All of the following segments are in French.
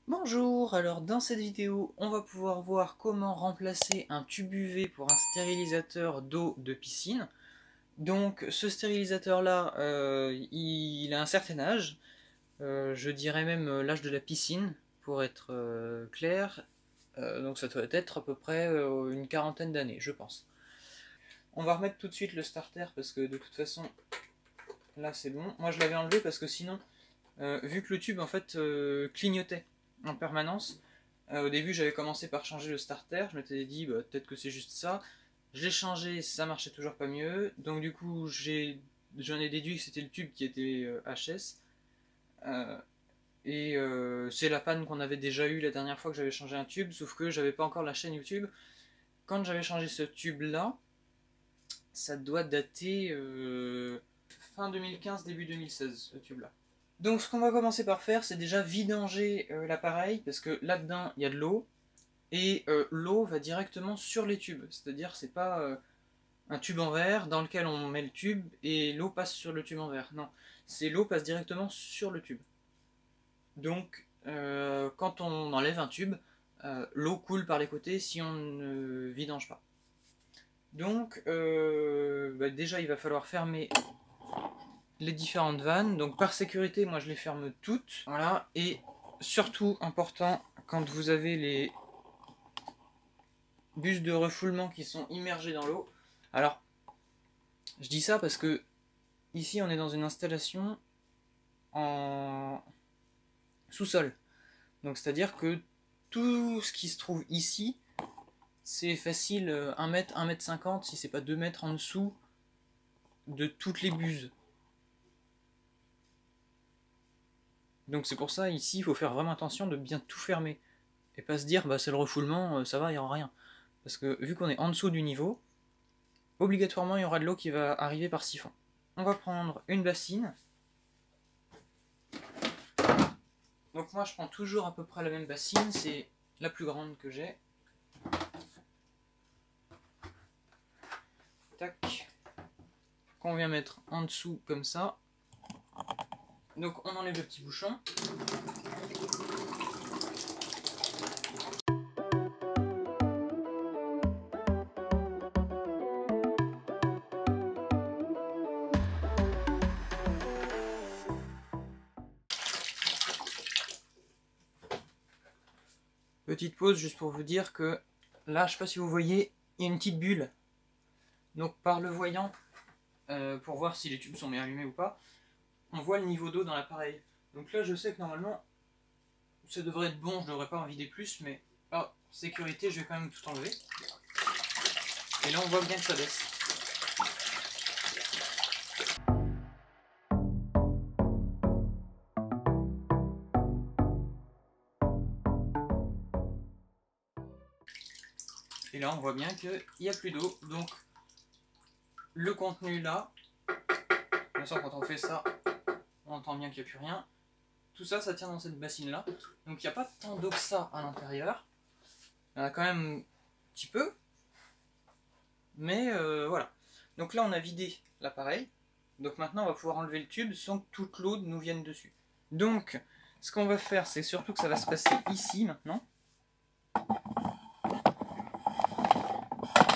Bonjour, alors dans cette vidéo, on va pouvoir voir comment remplacer un tube UV pour un stérilisateur d'eau de piscine. Donc ce stérilisateur là, il a un certain âge, je dirais même l'âge de la piscine pour être clair. Donc ça doit être à peu près une quarantaine d'années, je pense. On va remettre tout de suite le starter parce que de toute façon, là c'est bon. Moi je l'avais enlevé parce que sinon, vu que le tube en fait clignotait en permanence, au début j'avais commencé par changer le starter, je m'étais dit bah, peut-être que c'est juste ça. Je l'ai changé, ça marchait toujours pas mieux, donc du coup j'en ai déduit que c'était le tube qui était HS. Euh, c'est la panne qu'on avait déjà eu la dernière fois que j'avais changé un tube, sauf que j'avais pas encore la chaîne YouTube. Quand j'avais changé ce tube là, ça doit dater fin 2015, début 2016, ce tube là. Donc ce qu'on va commencer par faire, c'est déjà vidanger l'appareil, parce que là-dedans, il y a de l'eau, et l'eau va directement sur les tubes. C'est-à-dire, c'est pas un tube en verre dans lequel on met le tube, et l'eau passe sur le tube en verre. Non, c'est l'eau passe directement sur le tube. Donc, quand on enlève un tube, l'eau coule par les côtés si on ne vidange pas. Donc, déjà, il va falloir fermer les différentes vannes. Donc par sécurité, moi je les ferme toutes. Voilà. Et surtout important, quand vous avez les bus de refoulement qui sont immergés dans l'eau. Alors, je dis ça parce que ici on est dans une installation en sous-sol. Donc c'est-à-dire que tout ce qui se trouve ici, c'est facile 1 mètre, 1 mètre 50, si c'est pas 2 mètres en dessous de toutes les buses. Donc c'est pour ça, ici, il faut faire vraiment attention de bien tout fermer. Et pas se dire, bah c'est le refoulement, ça va, il n'y aura rien. Parce que vu qu'on est en dessous du niveau, obligatoirement il y aura de l'eau qui va arriver par siphon. On va prendre une bassine. Donc moi je prends toujours à peu près la même bassine, c'est la plus grande que j'ai. Tac. Qu'on vient mettre en dessous comme ça. Donc on enlève le petit bouchon. Petite pause juste pour vous dire que là, je sais pas si vous voyez, il y a une petite bulle. Donc par le voyant, pour voir si les tubes sont bien allumés ou pas, on voit le niveau d'eau dans l'appareil. Donc là, je sais que normalement, ça devrait être bon, je devrais pas en vider plus, mais par sécurité, je vais quand même tout enlever. Et là, on voit bien que ça baisse. Et là, on voit bien qu'il n'y a plus d'eau. Donc, le contenu là, bien sûr, quand on fait ça, on entend bien qu'il n'y a plus rien. Tout ça, ça tient dans cette bassine là. Donc, il n'y a pas tant d'eau que ça à l'intérieur. Il y en a quand même un petit peu. Mais voilà. Donc là, on a vidé l'appareil. Donc maintenant, on va pouvoir enlever le tube sans que toute l'eau nous vienne dessus. Donc, ce qu'on va faire, c'est surtout que ça va se passer ici maintenant.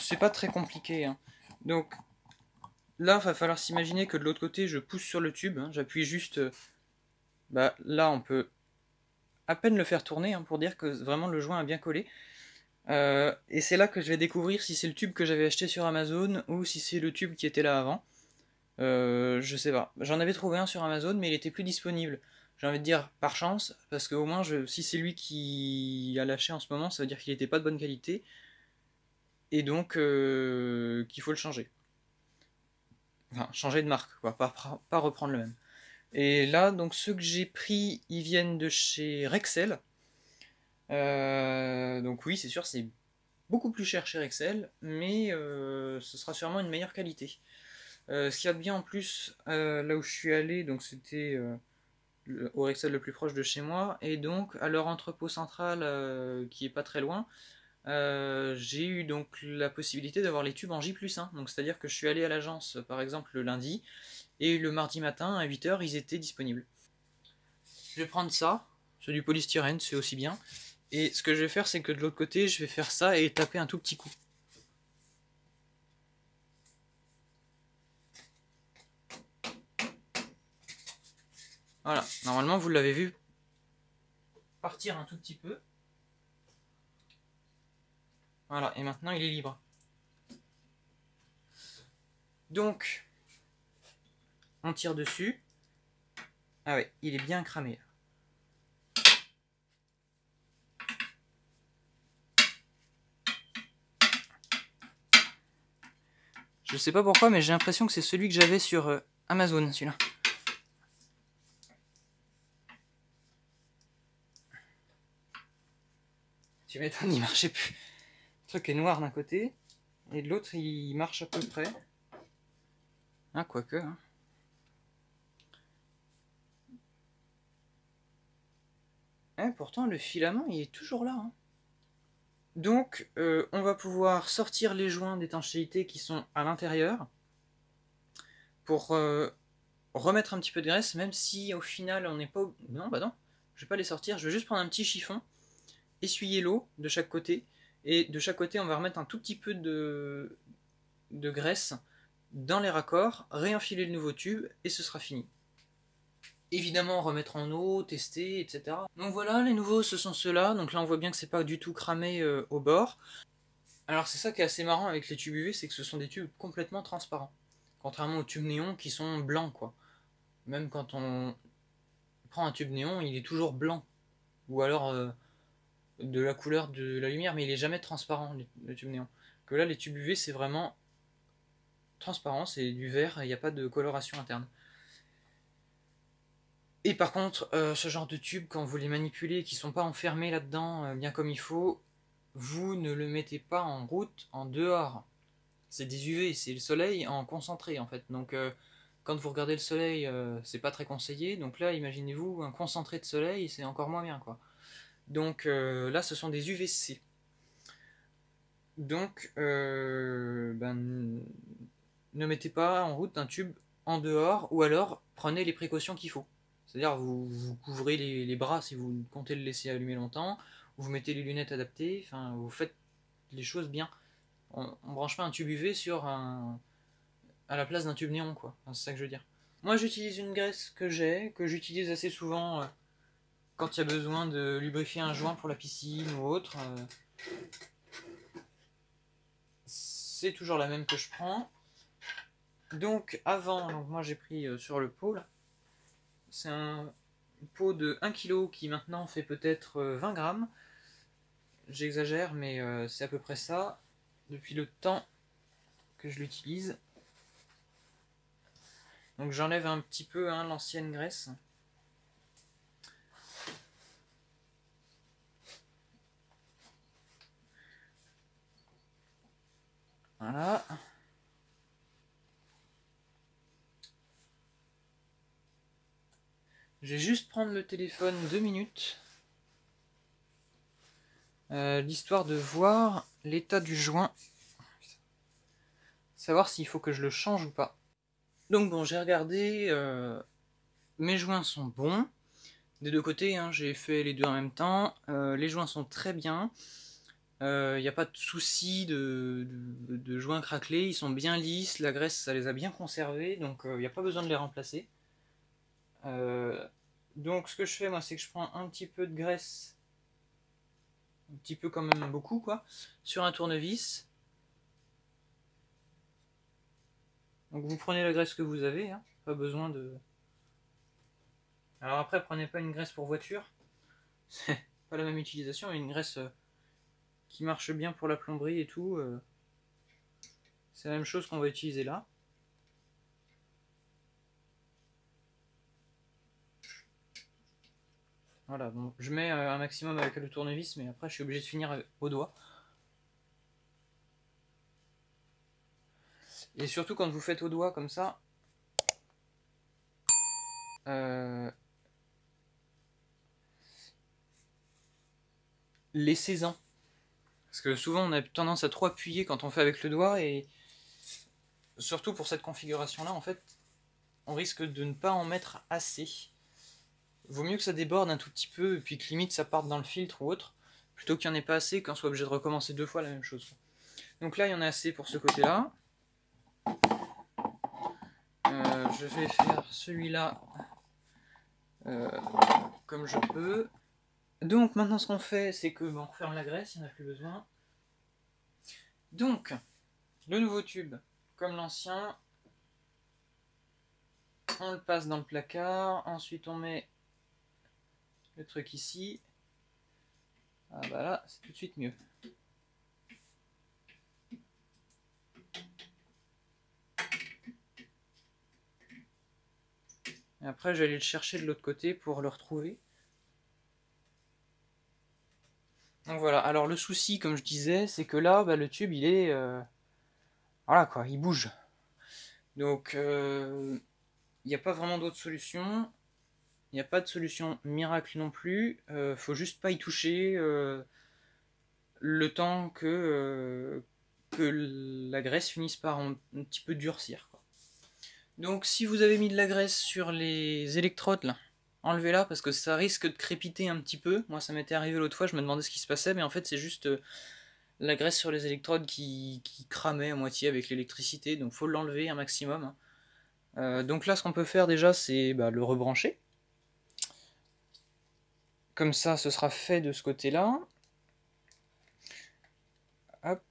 C'est pas très compliqué, hein. Donc là, il va falloir s'imaginer que de l'autre côté, je pousse sur le tube, hein. J'appuie juste. Là, on peut à peine le faire tourner, hein, pour dire que vraiment le joint a bien collé. Et c'est là que je vais découvrir si c'est le tube que j'avais acheté sur Amazon ou si c'est le tube qui était là avant. Je sais pas. J'en avais trouvé un sur Amazon, mais il était plus disponible. J'ai envie de dire par chance, parce qu'au moins, si c'est lui qui a lâché en ce moment, ça veut dire qu'il n'était pas de bonne qualité, et donc qu'il faut le changer. Enfin, changer de marque, quoi, pas reprendre le même. Et là, donc ceux que j'ai pris, ils viennent de chez Rexel. Donc oui, c'est sûr, c'est beaucoup plus cher chez Rexel, mais ce sera sûrement une meilleure qualité. Ce qu'il y a de bien en plus, là où je suis allé, donc c'était au Rexel le plus proche de chez moi, et donc à leur entrepôt central qui est pas très loin, j'ai eu donc la possibilité d'avoir les tubes en J+1. Donc c'est-à-dire que je suis allé à l'agence par exemple le lundi, et le mardi matin à 8h ils étaient disponibles. Je vais prendre ça, C'est du polystyrène, c'est aussi bien. Et ce que je vais faire, c'est que de l'autre côté, je vais faire ça et taper un tout petit coup. Voilà, normalement vous l'avez vu partir un tout petit peu. Voilà, et maintenant il est libre. Donc, on tire dessus. Ah ouais, il est bien cramé. Je sais pas pourquoi, mais j'ai l'impression que c'est celui que j'avais sur Amazon, celui-là. Tu m'étonnes, il marchait plus. Le truc est noir d'un côté, et de l'autre, il marche à peu près. Ah, quoique. Hein. Pourtant, le filament, il est toujours là. Hein. Donc, on va pouvoir sortir les joints d'étanchéité qui sont à l'intérieur pour remettre un petit peu de graisse, même si au final, on n'est pas... Non, bah non, je vais pas les sortir. Je vais juste prendre un petit chiffon, essuyer l'eau de chaque côté, et de chaque côté, on va remettre un tout petit peu de graisse dans les raccords, réenfiler le nouveau tube, et ce sera fini. Évidemment, remettre en eau, tester, etc. Donc voilà, les nouveaux, ce sont ceux-là. Donc là, on voit bien que c'est pas du tout cramé au bord. Alors c'est ça qui est assez marrant avec les tubes UV, c'est que ce sont des tubes complètement transparents. Contrairement aux tubes néons qui sont blancs, quoi. Même quand on prend un tube néon, il est toujours blanc. Ou alors de la couleur de la lumière, mais il est jamais transparent, le tube néon. Que là, les tubes UV, c'est vraiment transparent, c'est du vert, il n'y a pas de coloration interne. Et par contre, ce genre de tube, quand vous les manipulez, qui ne sont pas enfermés là-dedans bien comme il faut, vous ne le mettez pas en route, en dehors. C'est des UV, c'est le soleil en concentré en fait. Donc quand vous regardez le soleil, c'est pas très conseillé. Donc là, imaginez-vous un concentré de soleil, c'est encore moins bien quoi. Donc là, ce sont des UVC. Donc ne mettez pas en route un tube en dehors, ou alors prenez les précautions qu'il faut. C'est-à-dire vous couvrez les bras si vous comptez le laisser allumer longtemps, vous mettez les lunettes adaptées, enfin vous faites les choses bien. On ne branche pas un tube UV à la place d'un tube néon, quoi. Enfin, c'est ça que je veux dire. Moi j'utilise une graisse que j'utilise assez souvent quand il y a besoin de lubrifier un joint pour la piscine ou autre. C'est toujours la même que je prends. Donc moi j'ai pris sur le pot là. C'est un pot de 1 kg qui maintenant fait peut-être 20 grammes. J'exagère, mais c'est à peu près ça depuis le temps que je l'utilise. Donc j'enlève un petit peu l'ancienne graisse. Voilà. Je vais juste prendre le téléphone 2 minutes. L'histoire de voir l'état du joint. Savoir s'il faut que je le change ou pas. Donc bon, j'ai regardé. Mes joints sont bons. Des deux côtés, j'ai fait les deux en même temps. Les joints sont très bien. Il n'y a pas de souci de joints craquelés. Ils sont bien lisses. La graisse, ça les a bien conservés. Donc il n'y a pas besoin de les remplacer. Donc ce que je fais, moi, c'est que je prends un petit peu de graisse. Un petit peu quand même beaucoup, quoi. Sur un tournevis. Donc vous prenez la graisse que vous avez. Pas besoin de... Alors après, prenez pas une graisse pour voiture. C'est pas la même utilisation. Mais une graisse... qui marche bien pour la plomberie et tout. C'est la même chose qu'on va utiliser là. Voilà, donc je mets un maximum avec le tournevis, mais après je suis obligé de finir au doigt. Et surtout quand vous faites au doigt comme ça, laissez-en. Parce que souvent on a tendance à trop appuyer quand on fait avec le doigt, et surtout pour cette configuration là, en fait, on risque de ne pas en mettre assez. Vaut mieux que ça déborde un tout petit peu et puis que limite ça parte dans le filtre ou autre, plutôt qu'il n'y en ait pas assez qu'on soit obligé de recommencer 2 fois la même chose. Donc là il y en a assez pour ce côté-là. Je vais faire celui-là comme je peux. Donc maintenant ce qu'on fait, c'est que on referme la graisse, il n'y en a plus besoin. Donc, le nouveau tube, comme l'ancien, on le passe dans le placard, ensuite on met le truc ici. Ah bah là, c'est tout de suite mieux. Et après, je vais aller le chercher de l'autre côté pour le retrouver. Donc voilà, alors le souci, comme je disais, c'est que là, bah, le tube, il est... voilà quoi, il bouge. Donc, il n'y a pas vraiment d'autre solution. Il n'y a pas de solution miracle non plus. Faut juste pas y toucher le temps que la graisse finisse par un petit peu durcir, quoi. Donc si vous avez mis de la graisse sur les électrodes là, enlevez-la parce que ça risque de crépiter un petit peu. Moi ça m'était arrivé l'autre fois, je me demandais ce qui se passait, mais en fait c'est juste la graisse sur les électrodes qui cramait à moitié avec l'électricité, donc faut l'enlever un maximum. Donc là ce qu'on peut faire déjà c'est le rebrancher. Comme ça ce sera fait de ce côté-là. Hop.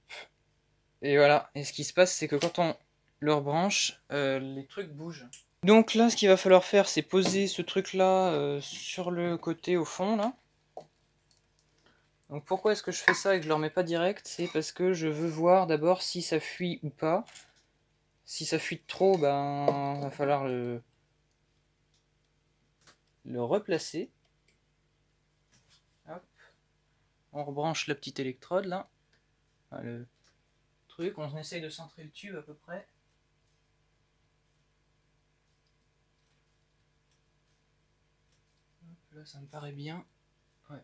Et voilà, et ce qui se passe c'est que quand on le rebranche, les trucs bougent. Donc là, ce qu'il va falloir faire, c'est poser ce truc-là sur le côté au fond, là. Donc pourquoi est-ce que je fais ça et que je le remets pas direct? C'est parce que je veux voir d'abord si ça fuit ou pas. Si ça fuit trop, ben va falloir le replacer. Hop. On rebranche la petite électrode là. Enfin, le truc, on essaye de centrer le tube à peu près. Hop, là ça me paraît bien. Ouais.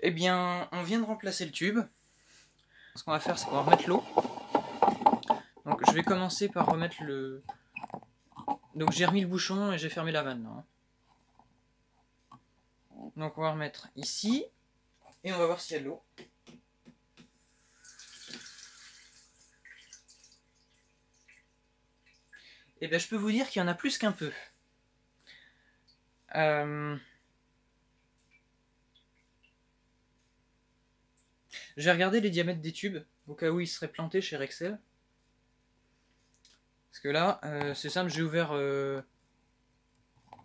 Eh bien, on vient de remplacer le tube. Ce qu'on va faire, c'est qu'on va remettre l'eau. Donc je vais commencer par remettre le... Donc j'ai remis le bouchon et j'ai fermé la vanne. Là. Donc on va remettre ici. Et on va voir s'il y a de l'eau. Et bien je peux vous dire qu'il y en a plus qu'un peu. J'ai regardé les diamètres des tubes, au cas où ils seraient plantés chez Rexel. Parce que là, c'est simple, j'ai ouvert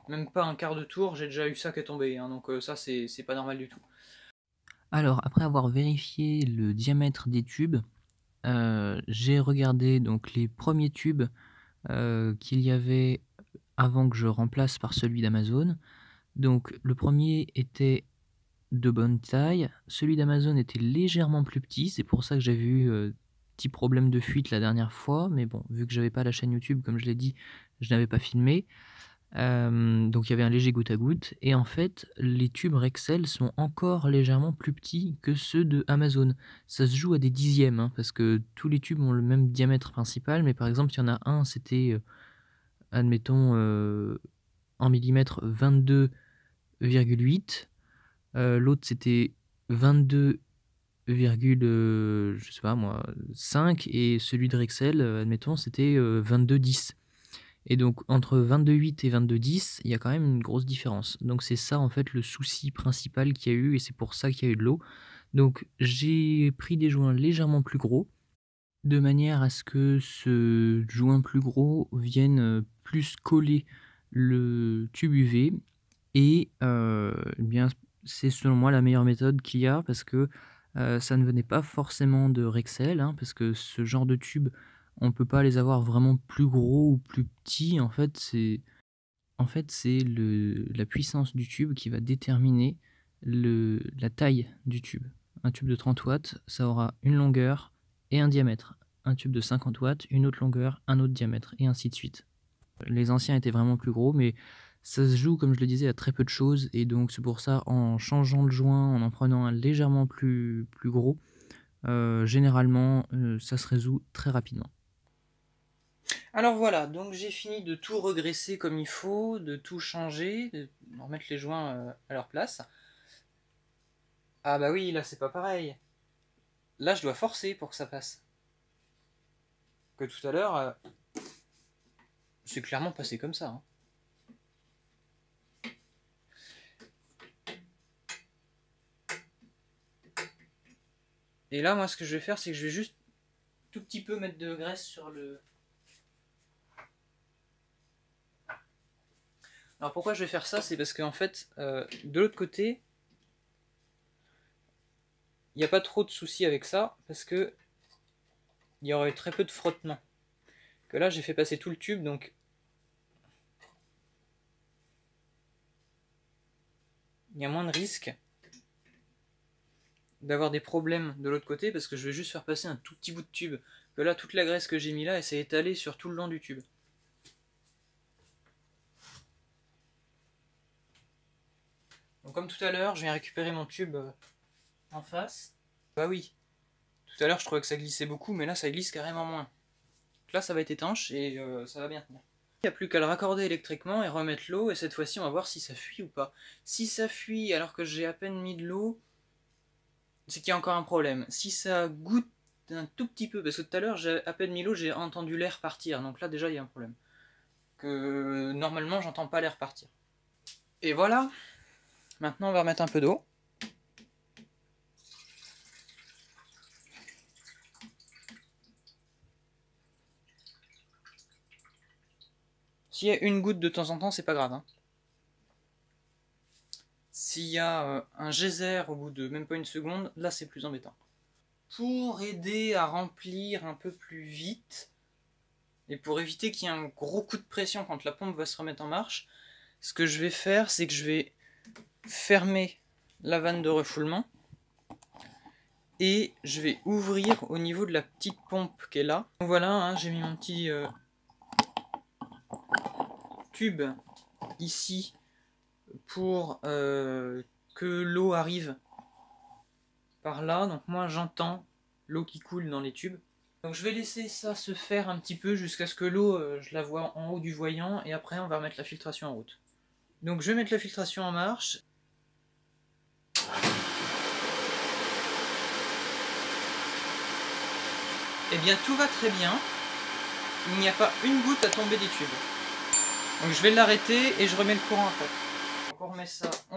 même pas un quart de tour, j'ai déjà eu ça qui est tombé. Hein, donc ça, c'est pas normal du tout. Alors, après avoir vérifié le diamètre des tubes, j'ai regardé donc les premiers tubes qu'il y avait avant que je remplace par celui d'Amazon. Donc le premier était de bonne taille, celui d'Amazon était légèrement plus petit, c'est pour ça que j'avais eu petit problème de fuite la dernière fois, mais bon, vu que j'avais pas la chaîne YouTube, comme je l'ai dit, je n'avais pas filmé. Donc il y avait un léger goutte à goutte, et en fait, les tubes Rexel sont encore légèrement plus petits que ceux de Amazon. Ça se joue à des dixièmes, hein, parce que tous les tubes ont le même diamètre principal, mais par exemple, il y en a un, c'était, admettons, en millimètres 22,8, l'autre c'était 22, je sais pas moi, 5, et celui de Rexel, admettons, c'était 22,10. Et donc entre 22,8 et 22,10, il y a quand même une grosse différence. Donc c'est ça en fait le souci principal qu'il y a eu, et c'est pour ça qu'il y a eu de l'eau. Donc j'ai pris des joints légèrement plus gros, de manière à ce que ce joint plus gros vienne plus coller le tube UV. Et eh bien c'est selon moi la meilleure méthode qu'il y a, parce que ça ne venait pas forcément de Rexel, hein, parce que ce genre de tube, on ne peut pas les avoir vraiment plus gros ou plus petits. En fait, c'est la puissance du tube qui va déterminer la taille du tube. Un tube de 30 watts, ça aura une longueur et un diamètre. Un tube de 50 watts, une autre longueur, un autre diamètre, et ainsi de suite. Les anciens étaient vraiment plus gros, mais ça se joue, comme je le disais, à très peu de choses, et donc c'est pour ça, en changeant le joint, en prenant un légèrement plus gros, généralement, ça se résout très rapidement. Alors voilà, donc j'ai fini de tout regraisser comme il faut, de tout changer, de remettre les joints à leur place. Ah bah oui, là c'est pas pareil. Là je dois forcer pour que ça passe. Que tout à l'heure, c'est clairement passé comme ça. Hein. Et là, moi ce que je vais faire, c'est que je vais juste tout petit peu mettre de graisse sur le... Alors pourquoi je vais faire ça, c'est parce qu'en fait, de l'autre côté, il n'y a pas trop de soucis avec ça, parce que il y aurait très peu de frottement. Que là, j'ai fait passer tout le tube, donc il y a moins de risques d'avoir des problèmes de l'autre côté, parce que je vais juste faire passer un tout petit bout de tube. Que là, toute la graisse que j'ai mis là, elle s'est étalée sur tout le long du tube. Donc comme tout à l'heure, je viens récupérer mon tube en face. Bah oui, tout à l'heure je trouvais que ça glissait beaucoup, mais là ça glisse carrément moins. Donc là ça va être étanche et ça va bien tenir. Il n'y a plus qu'à le raccorder électriquement et remettre l'eau, et cette fois-ci on va voir si ça fuit ou pas. Si ça fuit alors que j'ai à peine mis de l'eau, c'est qu'il y a encore un problème. Si ça goûte un tout petit peu, parce que tout à l'heure j'ai à peine mis l'eau, j'ai entendu l'air partir, donc là déjà il y a un problème. Que normalement j'entends pas l'air partir. Et voilà, maintenant on va remettre un peu d'eau. S'il y a une goutte de temps en temps, c'est pas grave. Hein. S'il y a un geyser au bout de même pas une seconde, là c'est plus embêtant. Pour aider à remplir un peu plus vite, et pour éviter qu'il y ait un gros coup de pression quand la pompe va se remettre en marche, ce que je vais faire, c'est que je vais fermer la vanne de refoulement, et je vais ouvrir au niveau de la petite pompe qui est là. Donc voilà, hein, j'ai mis mon petit tube ici pour que l'eau arrive par là. Donc moi j'entends l'eau qui coule dans les tubes. Donc je vais laisser ça se faire un petit peu jusqu'à ce que l'eau, je la vois en haut du voyant, et après on va remettre la filtration en route. Donc je vais mettre la filtration en marche. Et bien tout va très bien. Il n'y a pas une goutte à tomber des tubes. Donc je vais l'arrêter et je remets le courant après. Donc on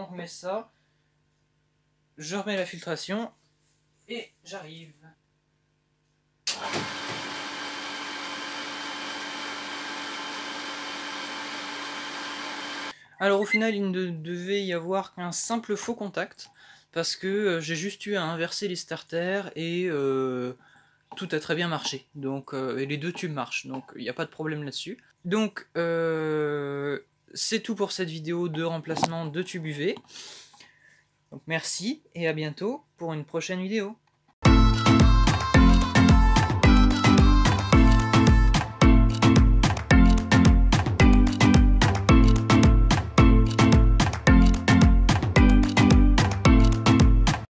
remet ça. Je remets la filtration et j'arrive. Alors au final il ne devait y avoir qu'un simple faux contact, parce que j'ai juste eu à inverser les starters et tout a très bien marché. Donc et les deux tubes marchent, donc il n'y a pas de problème là-dessus. Donc c'est tout pour cette vidéo de remplacement de tube UV. Donc merci et à bientôt pour une prochaine vidéo.